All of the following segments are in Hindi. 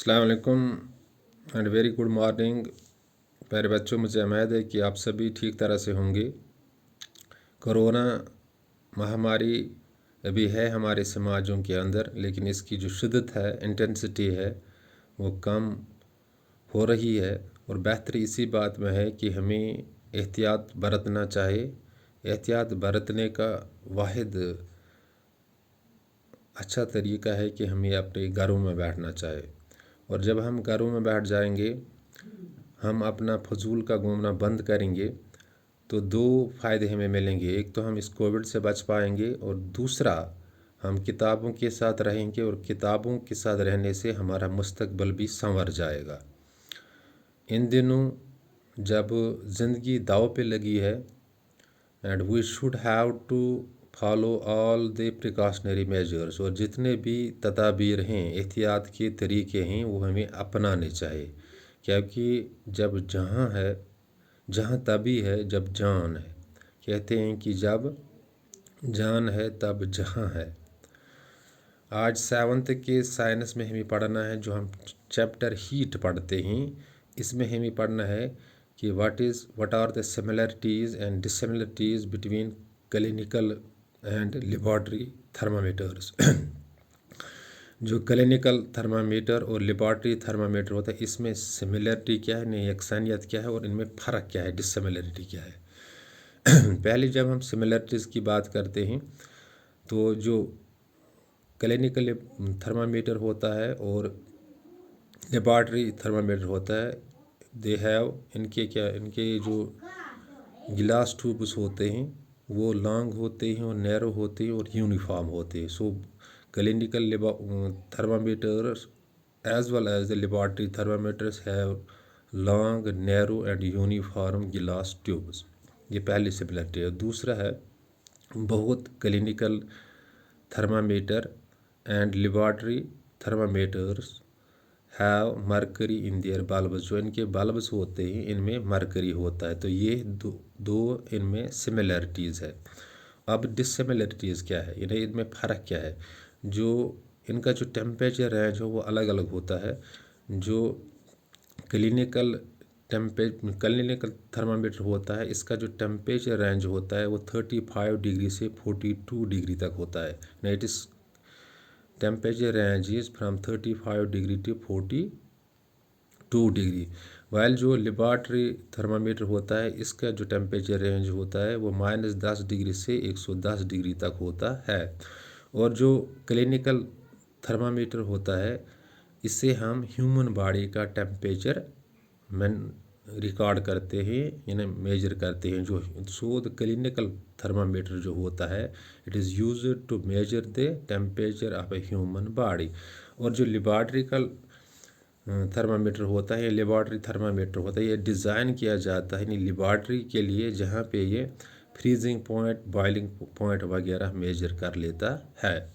अस्सलाम वालेकुम एंड वेरी गुड मॉर्निंग। प्यारे बच्चों, मुझे उम्मीद है कि आप सभी ठीक तरह से होंगे। कोरोना महामारी अभी है हमारे समाजों के अंदर, लेकिन इसकी जो शिद्दत है, इंटेंसिटी है, वो कम हो रही है। और बेहतरी इसी बात में है कि हमें एहतियात बरतना चाहिए। एहतियात बरतने का वाहिद अच्छा तरीका है कि हमें अपने घरों में बैठना चाहिए। और जब हम घरों में बैठ जाएंगे, हम अपना फजूल का घूमना बंद करेंगे, तो दो फ़ायदे हमें मिलेंगे। एक तो हम इस कोविड से बच पाएंगे, और दूसरा हम किताबों के साथ रहेंगे, और किताबों के साथ रहने से हमारा मुस्तकबिल भी संवर जाएगा। इन दिनों जब ज़िंदगी दाव पे लगी है, and we should have to follow all the precautionary measures, और जितने भी तदाबीर हैं, एहतियात के तरीके हैं, वो हमें अपनाने चाहिए। क्योंकि जब जहाँ तभी है जब जान है। कहते हैं कि जब जान है तब जहाँ है। आज 7th के साइंस में हमें पढ़ना है, जो हम चैप्टर हीट पढ़ते हैं, इसमें हमें पढ़ना है कि what are the similarities and dissimilarities between clinical and laboratory thermometers. जो क्लिनिकल थर्मामीटर और लेबॉर्ट्री थर्मामीटर होता है, इसमें सिमिलरिटी क्या है, नहीं यकसानियत क्या है, और इनमें फ़र्क क्या है, डिससिमिलरिटी क्या है। पहले जब हम सिमिलरिटीज़ की बात करते हैं, तो जो क्लिनिकल थर्मामीटर होता है और लेबॉर्ट्री थर्मामीटर होता है, इनके जो गिलास ट्यूब्स होते हैं, वो लॉन्ग होते हैं और नैरो होते हैं और यूनिफॉर्म होते हैं। So clinical thermometers as well as the laboratory thermometers have long, narrow and uniform glass tubes। ये पहली सिमिलरिटी है। दूसरा है, बहुत clinical thermometer and laboratory thermometers have mercury in their bulbs. जो इनके बल्ब्स होते हैं, इनमें मरकरी होता है। तो ये दो इनमें सिमिलरिटीज़ है। अब डिससिमिलरिटीज़ क्या है, यानी इनमें फ़र्क क्या है। जो इनका जो टेम्परेचर रेंज हो, वो अलग अलग होता है। जो क्लिनिकल क्लिनिकल थर्मामीटर होता है, इसका जो टेम्परेचर रेंज होता है, वो 35 डिग्री से 42 डिग्री तक होता है। It is temperature range is from 35 degree to 42 degree. While जो लेबॉर्ट्री थर्मामीटर होता है, इसका जो टेम्परेचर रेंज होता है, वो -10 डिग्री से 110 डिग्री तक होता है। और जो क्लिनिकल थर्मामीटर होता है, इससे हम ह्यूमन बॉडी का टेम्परेचर रिकॉर्ड करते हैं, यानी मेजर करते हैं। सो द क्लिनिकल थर्मामीटर जो होता है, it is used to measure the temperature of a human body. और जो लेबॉर्ट्रिकल थर्मामीटर होता है, लेबॉर्ट्री थर्मामीटर होता है, ये डिज़ाइन किया जाता है लेबॉर्ट्री के लिए, जहाँ पे ये फ्रीजिंग पॉइंट, बॉइलिंग पॉइंट वगैरह मेजर कर लेता है।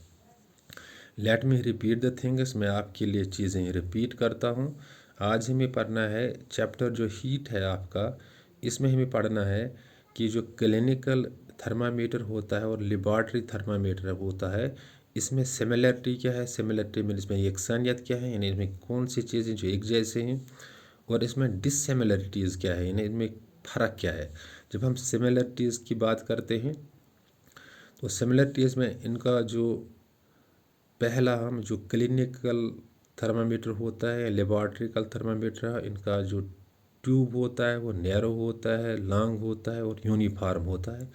Let me repeat the things. मैं आपके लिए चीज़ें रिपीट करता हूँ। आज हमें पढ़ना है चैप्टर जो हीट है आपका, इसमें हमें पढ़ना है कि जो क्लिनिकल थर्मामीटर होता है और लेबॉर्ट्री थर्मामीटर होता है, इसमें सिमिलरिटी क्या है, सिमिलरिटी में इसमें यकसानियत क्या है, यानी इसमें कौन सी चीज़ें जो एक जैसे हैं, और इसमें डिससिमिलरिटीज़ क्या है, यानी इनमें फ़र्क क्या है। जब हम सिमिलरिटीज़ की बात करते हैं, तो सिमिलरिटीज़ में इनका जो पहला हम जो क्लिनिकल थर्मामीटर होता है, लेबॉर्ट्रिकल थर्मामीटर है, इनका जो ट्यूब होता है वो नैरो होता है, लॉन्ग होता है और यूनिफॉर्म होता है।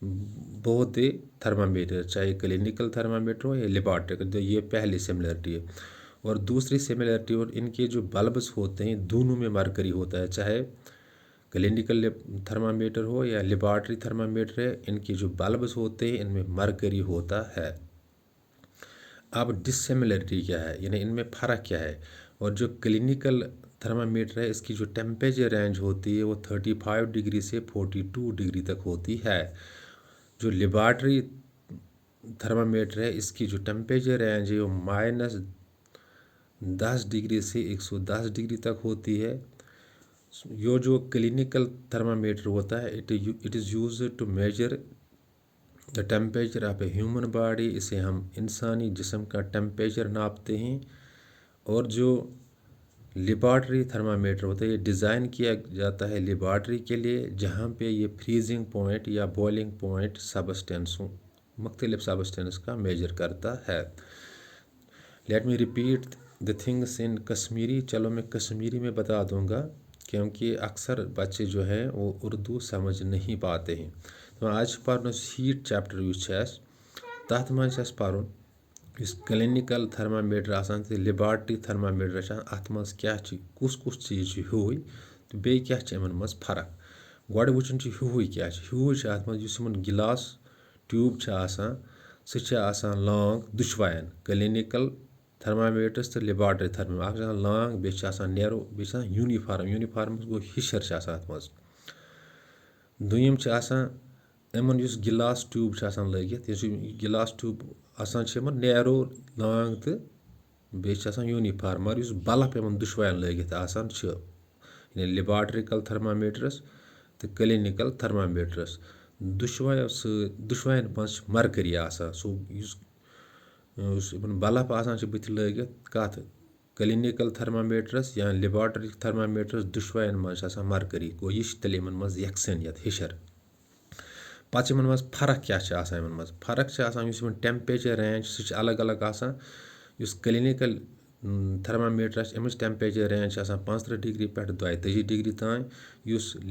बहुत ही थर्मामीटर, चाहे क्लिनिकल थर्मामीटर हो या लेबॉर्ट्रिकल, तो ये पहली सिमिलरिटी है। और दूसरी सिमिलरिटी, और इनके जो बल्ब्स होते हैं, दोनों में मरकरी होता है, चाहे क्लिनिकल थर्मामीटर हो या लेबॉर्ट्री थर्मामीटर है, इनके जो बल्ब्स होते हैं, इनमें मरकरी होता है। अब डिससिमिलरिटी क्या है, यानी इनमें फ़र्क क्या है। और जो क्लिनिकल थर्मामीटर है, इसकी जो टेम्परेचर रेंज होती है, वो 35 डिग्री से 42 डिग्री तक होती है। जो लेबॉर्ट्री थर्मामीटर है, इसकी जो टेम्परेचर रेंज है, वो -10 डिग्री से 110 डिग्री तक होती है। यो जो क्लिनिकल थर्मामीटर होता है, it is used to measure the temperature of a human body. इसे हम इंसानी जिस्म का टेम्परेचर नापते हैं। और जो लेबॉर्ट्री थर्मामीटर होता है, ये डिज़ाइन किया जाता है लेबॉर्ट्री के लिए जहाँ पे ये फ्रीजिंग पॉइंट या बॉइलिंग पॉइंट सबस्टेंसों मुख्तलिफ सबस्टेंस का मेजर करता है। Let me repeat the things in Kashmiri. चलो मैं कश्मीरी में बता दूंगा क्योंकि अक्सर बच्चे जो हैं वो उर्दू समझ नहीं पाते हैं। तो आज पर्न हीट चैप्टर युस तथ मज पर्न इस क्लिनिकल थर्मामीटर आसान तो लेबॉर्ट्री थर्मामीटर अत मज क्या कुस कुस चीज़ ह्यूई तो बे क्या इमन मज फर्क गोड़ वुचन ह्यूई क्या ह्यूई अत मज गिलास ट्यूब सह लॉन्ग दुशवायन क्लिनिकल थर्मामीटर्स तो लेबॉर्ट्री थर्मामीटर लॉन्ग बे नैरो बे यूनिफॉर्म गो हिशर अत मज दुयम इमन गिलास ट्यूब लगित गिलास ट्यूब नैरो लॉन्ग तो बे यूनिफॉर्म मगर बल्ब इमन दुशवायन लगित लेबॉर्ट्रिकल थर्मामीटरस तो क्लिनिकल थर्मामीटरस दुशवायन मज मरकरी सो बल्ब बुथ लगित कत क्लिनिकल थर्मामीटरस या लेबॉर्ट्री थर्मामीटरस दुशवायन मज मरकरी गो यह तेल इन मज यकसनियत हिशर पच इन मज फर्क क्या इन मज फर्क टेम्परेचर रेंज सह अलग अलग क्लिनिकल थर्मामीटर अमिच टेम्परेचर रेंज 35 डिग्री पे 32 डिग्री तान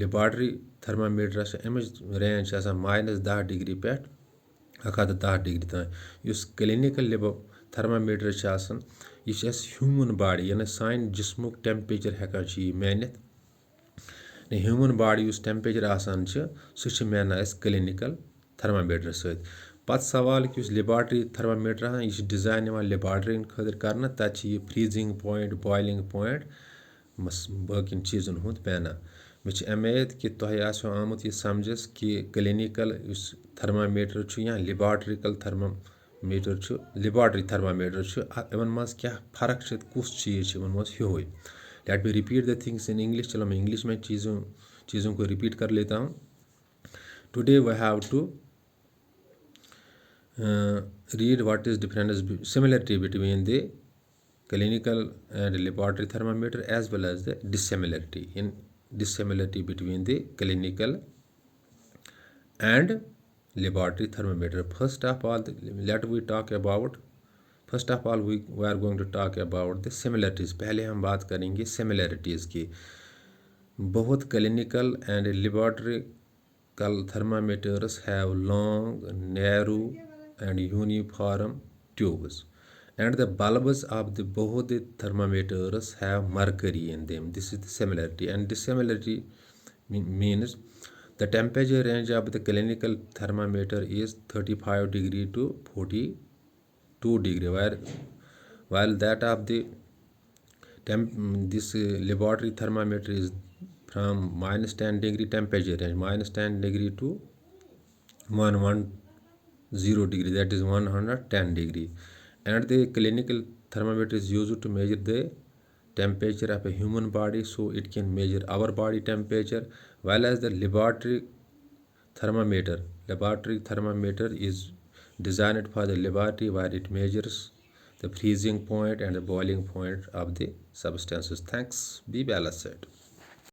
लेबॉर्ट्री थर्मामीटर अमिच रेंज -10 डिग्री पे 110 डिग्री तान क्लिनिकल थर्मामीटर यह ह्यूमन बॉडी यानी सान जिस्मुक टेम्परेचर हेकान मानित ह्यूमन बॉडी टेम्परेचर सह माना क्लिनिकल थर्मामीटर सत पत सवाल कि लेबॉर्ट्री थर्मामीटर यह डिज़ाइन लेबॉर्ट्री खतर कर तत फ्रीजिंग पॉइंट बॉइलिंग पॉइंट बाकिन चीज़न हुंद पैना मे उम्मीद कि तुम आमुत यह समझस कि क्लिनिकल थर्मामीटर या लेबॉर्ट्रिकल थर्मामीटर लेबॉर्ट्री थर्मामीटर इन मज क्या फर्क कुस चीज़ इन मज Huey. Let me repeat the things in English. चलो मैं इंग्लिश में चीज़ों को रिपीट कर लेता हूँ। Today we have to read what is difference similarity between the clinical and laboratory thermometer as well as the dissimilarity between the clinical and laboratory thermometer. First of all we are going to talk about the similarities। पहले हम बात करेंगे similarities की। बहुत clinical and laboratory thermometers have long, narrow and uniform tubes, and the bulbs of both the thermometers have mercury in them. This is the similarity, and dissimilarity means the temperature range of the clinical thermometer is 35 degree to 42 degree, while that of the this laboratory thermometer is from -10 degree temperature range, -10 degree to 110 degree, that is 110 degree. And the clinical thermometer is used to measure the temperature of a human body, so it can measure our body temperature, while as the laboratory thermometer is designed for the laboratory, where it measures the freezing point and the boiling point of the substances. Thanks. Be balanced.